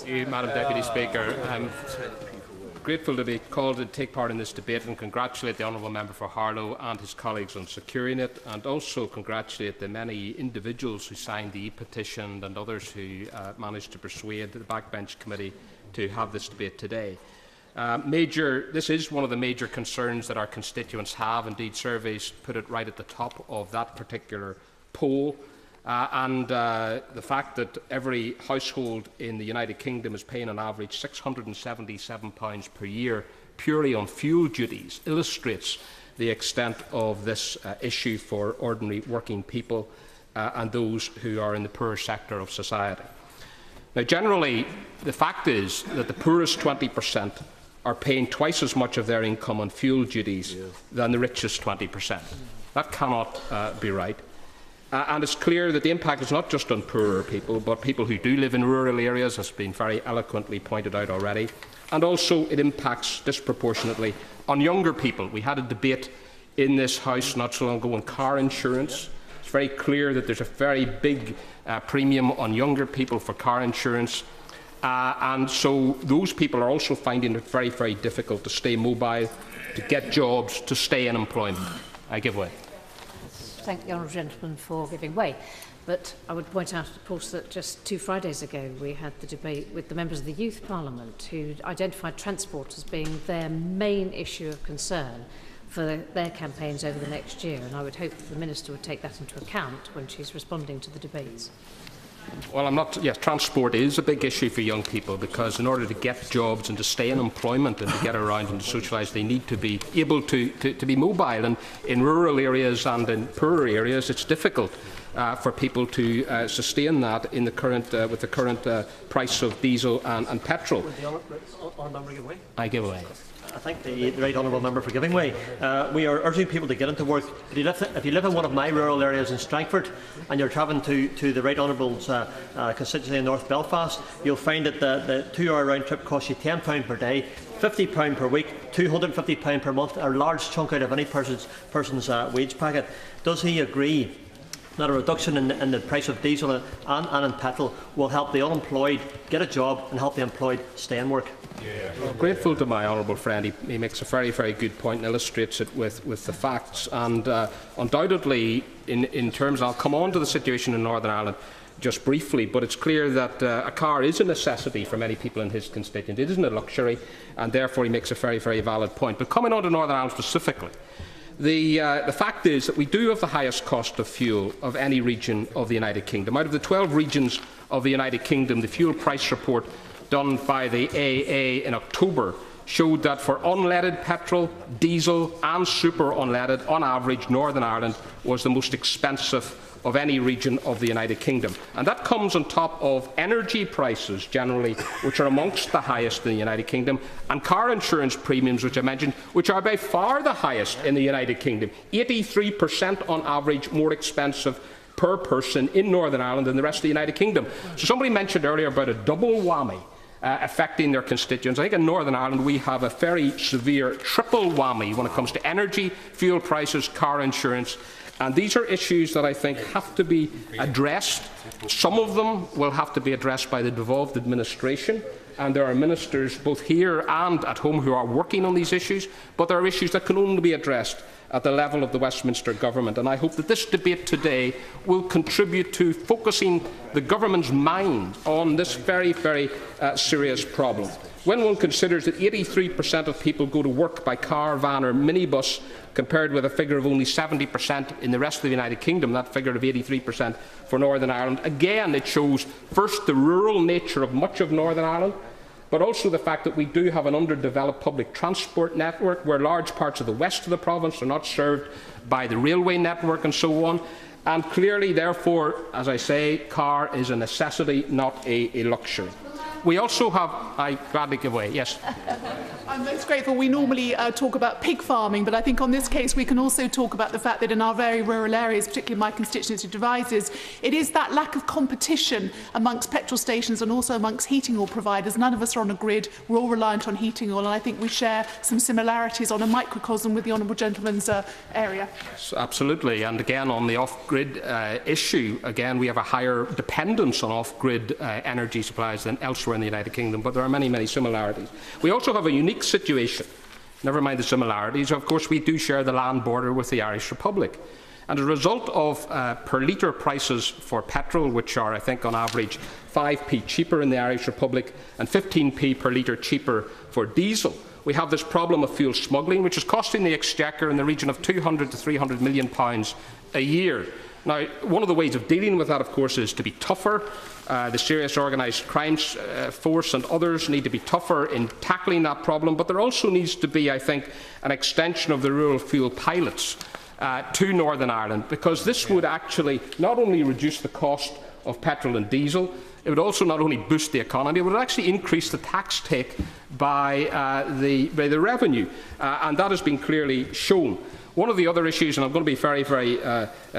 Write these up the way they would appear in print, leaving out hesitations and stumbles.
Madam Deputy Speaker. I'm grateful to be called to take part in this debate and congratulate the Honourable Member for Harlow and his colleagues on securing it, and also congratulate the many individuals who signed the e-petition and others who managed to persuade the Backbench Committee to have this debate today. This is one of the major concerns that our constituents have. Indeed, surveys put it right at the top of that particular poll. The fact that every household in the United Kingdom is paying on average £677 per year purely on fuel duties illustrates the extent of this issue for ordinary working people and those who are in the poorer sector of society. Now, generally, the fact is that the poorest 20% are paying twice as much of their income on fuel duties than the richest 20%. That cannot be right. And it's clear that the impact is not just on poorer people, but people who do live in rural areas, as has been very eloquently pointed out already. And also it impacts disproportionately on younger people. We had a debate in this House not so long ago on car insurance. It's very clear that there's a very big premium on younger people for car insurance. And so those people are also finding it very, very difficult to stay mobile, to get jobs, to stay in employment. I give way. Thank the honourable gentleman for giving way. But I would point out, of course, that just 2 Fridays ago we had the debate with the members of the Youth Parliament who identified transport as being their main issue of concern for their campaigns over the next year. And I would hope that the Minister would take that into account when she's responding to the debates. Well, yes, transport is a big issue for young people because in order to get jobs and to stay in employment and to get around and to socialise, they need to be able to be mobile. And in rural areas and in poorer areas, it's difficult for people to sustain that in the current, with the current price of diesel and petrol. Would the honourable member give way? I give way. I thank the right honourable member for giving way. We are urging people to get into work. If you live in one of my rural areas in Strangford and you're travelling to the right honourable's constituency in North Belfast, you'll find that the 2-hour round trip costs you £10 per day, £50 per week, £250 per month, a large chunk out of any person's wage packet. Does he agree that a reduction in the price of diesel and in petrol will help the unemployed get a job and help the employed stay in work? Well, grateful to my honourable friend. He makes a very, very good point and illustrates it with the facts. And undoubtedly, in terms, I'll come on to the situation in Northern Ireland just briefly, but it's clear that a car is a necessity for many people in his constituency. It isn't a luxury, and therefore he makes a very, very valid point. But coming on to Northern Ireland specifically, the fact is that we do have the highest cost of fuel of any region of the United Kingdom. Out of the 12 regions of the United Kingdom, the fuel price report done by the AA in October showed that for unleaded petrol, diesel and super unleaded, on average, Northern Ireland was the most expensive of any region of the United Kingdom. And that comes on top of energy prices generally, which are amongst the highest in the United Kingdom, and car insurance premiums, which I mentioned, which are by far the highest in the United Kingdom. 83% on average more expensive per person in Northern Ireland than the rest of the United Kingdom. So somebody mentioned earlier about a double whammy affecting their constituents. I think in Northern Ireland we have a very severe triple whammy when it comes to energy, fuel prices, car insurance. And these are issues that I think have to be addressed. Some of them will have to be addressed by the devolved administration, and there are ministers both here and at home who are working on these issues, but there are issues that can only be addressed at the level of the Westminster Government. And I hope that this debate today will contribute to focusing the Government's mind on this very, very serious problem. When one considers that 83% of people go to work by car, van or minibus, compared with a figure of only 70% in the rest of the United Kingdom, that figure of 83% for Northern Ireland, again it shows first the rural nature of much of Northern Ireland, but also the fact that we do have an underdeveloped public transport network where large parts of the west of the province are not served by the railway network and so on. And clearly, therefore, as I say, car is a necessity, not a luxury. We also have, I gladly give way, yes. I'm most grateful. We normally talk about pig farming, but I think on this case we can also talk about the fact that in our very rural areas, particularly my constituency Devizes, it is that lack of competition amongst petrol stations and also amongst heating oil providers. None of us are on a grid, we're all reliant on heating oil, and I think we share some similarities on a microcosm with the honourable gentleman's area. Yes, absolutely, and again on the off-grid issue, again we have a higher dependence on off-grid energy supplies than elsewhere elsewhere in the United Kingdom, but there are many, many similarities. We also have a unique situation. Never mind the similarities, of course we do share the land border with the Irish Republic. And as a result of per litre prices for petrol, which are, I think, on average 5p cheaper in the Irish Republic and 15p per litre cheaper for diesel, we have this problem of fuel smuggling, which is costing the Exchequer in the region of £200 to £300 million a year. Now, one of the ways of dealing with that, of course, is to be tougher. The serious organised crime force and others need to be tougher in tackling that problem, but there also needs to be, I think, an extension of the rural fuel pilots to Northern Ireland, because this would actually not only reduce the cost of petrol and diesel, it would also not only boost the economy, it would actually increase the tax take by the revenue, and that has been clearly shown. One of the other issues, and I'm going to be very, very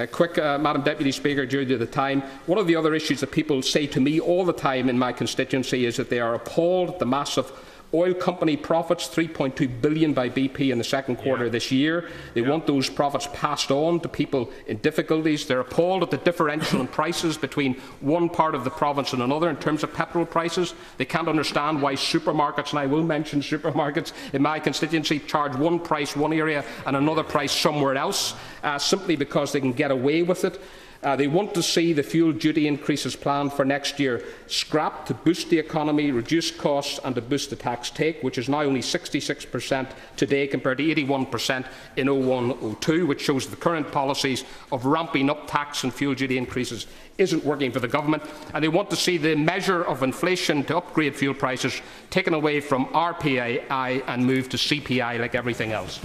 quick, Madam Deputy Speaker, due to the time, one of the other issues that people say to me all the time in my constituency is that they are appalled at the massive oil company profits, £3.2 billion by BP in the second quarter this year. They want those profits passed on to people in difficulties. They're appalled at the differential in prices between one part of the province and another in terms of petrol prices. They can't understand why supermarkets, and I will mention supermarkets in my constituency, charge one price one area and another price somewhere else, simply because they can get away with it. They want to see the fuel duty increases planned for next year scrapped to boost the economy, reduce costs and to boost the tax take, which is now only 66% today compared to 81% in 01-02, which shows the current policies of ramping up tax and fuel duty increases isn't working for the government. And they want to see the measure of inflation to upgrade fuel prices taken away from RPI and moved to CPI like everything else.